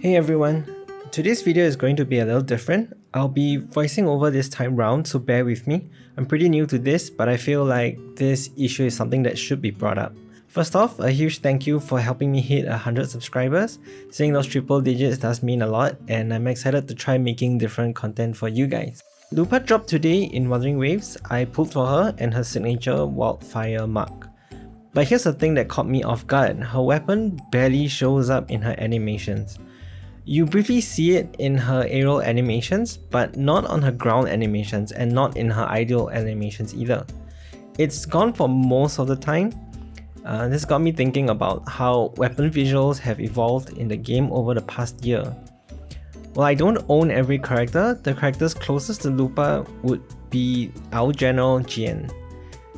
Hey everyone, today's video is going to be a little different. I'll be voicing over this time round, so bear with me. I'm pretty new to this, but I feel like this issue is something that should be brought up. First off, a huge thank you for helping me hit 100 subscribers. Seeing those triple digits does mean a lot, and I'm excited to try making different content for you guys. Lupa dropped today in Wuthering Waves. I pulled for her and her signature wildfire mark. But here's the thing that caught me off guard. Her weapon barely shows up in her animations. You briefly see it in her aerial animations, but not on her ground animations and not in her ideal animations either. It's gone for most of the time. This got me thinking about how weapon visuals have evolved in the game over the past year. While I don't own every character, the characters closest to Lupa would be our General Jian.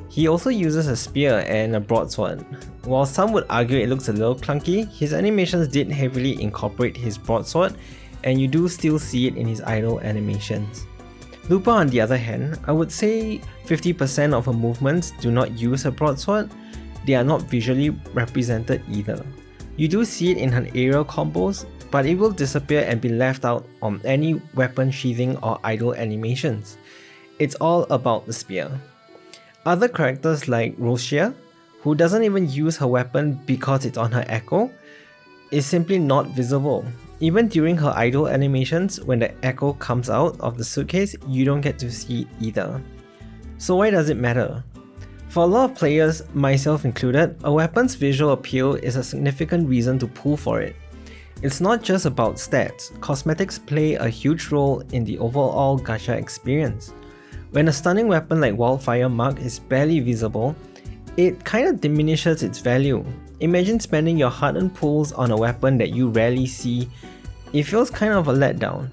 He also uses a spear and a broadsword. While some would argue it looks a little clunky, his animations did heavily incorporate his broadsword, and you do still see it in his idle animations. Lupa, on the other hand, I would say 50% of her movements do not use a broadsword. They are not visually represented either. You do see it in her aerial combos, but it will disappear and be left out on any weapon sheathing or idle animations. It's all about the spear. Other characters like Rosia, who doesn't even use her weapon because it's on her echo, is simply not visible. Even during her idle animations, when the echo comes out of the suitcase, you don't get to see it either. So why does it matter? For a lot of players, myself included, a weapon's visual appeal is a significant reason to pull for it. It's not just about stats, cosmetics play a huge role in the overall gacha experience. When a stunning weapon like Wildfire Mark is barely visible, it kinda diminishes its value. Imagine spending your hard-earned pulls on a weapon that you rarely see. It feels kind of a letdown.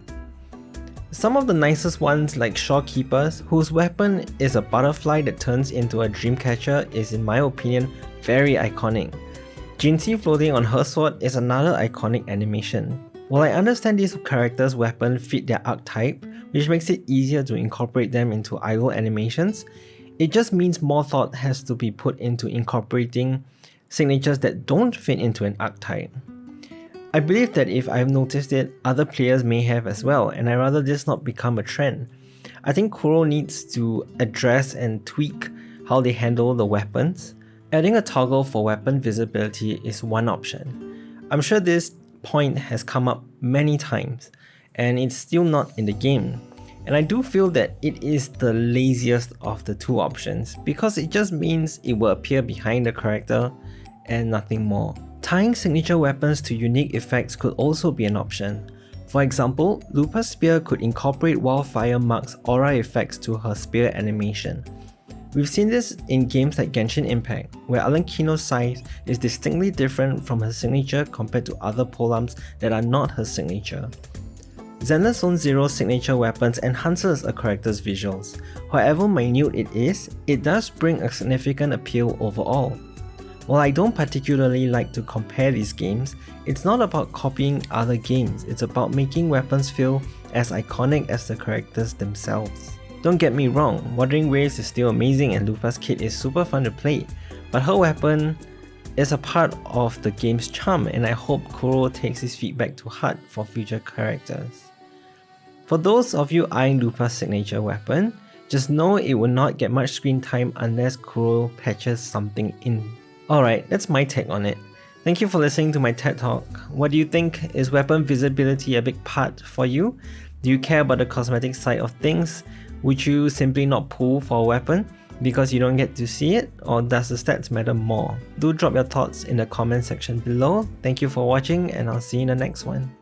Some of the nicest ones like Shorekeepers, whose weapon is a butterfly that turns into a dreamcatcher, is in my opinion very iconic. Jinxie floating on her sword is another iconic animation. While I understand these characters' weapons fit their archetype, which makes it easier to incorporate them into idle animations, it just means more thought has to be put into incorporating signatures that don't fit into an archetype. I believe that if I've noticed it, other players may have as well, and I'd rather this not become a trend. I think Kuro needs to address and tweak how they handle the weapons. Adding a toggle for weapon visibility is one option. I'm sure this point has come up many times, and it's still not in the game. And I do feel that it is the laziest of the two options because it just means it will appear behind the character and nothing more. Tying signature weapons to unique effects could also be an option. For example, Lupa's spear could incorporate Wildfire Mark's aura effects to her spear animation. We've seen this in games like Genshin Impact, where Alenkino's scythe is distinctly different from her signature compared to other polearms that are not her signature. Xena's Zone Zero's signature weapons enhances a character's visuals. However minute it is, it does bring a significant appeal overall. While I don't particularly like to compare these games, it's not about copying other games, it's about making weapons feel as iconic as the characters themselves. Don't get me wrong, Wuthering Waves is still amazing and Lupa's kit is super fun to play, but her weapon is a part of the game's charm, and I hope Kuro takes his feedback to heart for future characters. For those of you eyeing Lupa's signature weapon, just know it will not get much screen time unless Kuro patches something in. Alright, that's my take on it. Thank you for listening to my TED Talk. What do you think? Is weapon visibility a big part for you? Do you care about the cosmetic side of things? Would you simply not pull for a weapon because you don't get to see it, or does the stats matter more? Do drop your thoughts in the comment section below. Thank you for watching, and I'll see you in the next one.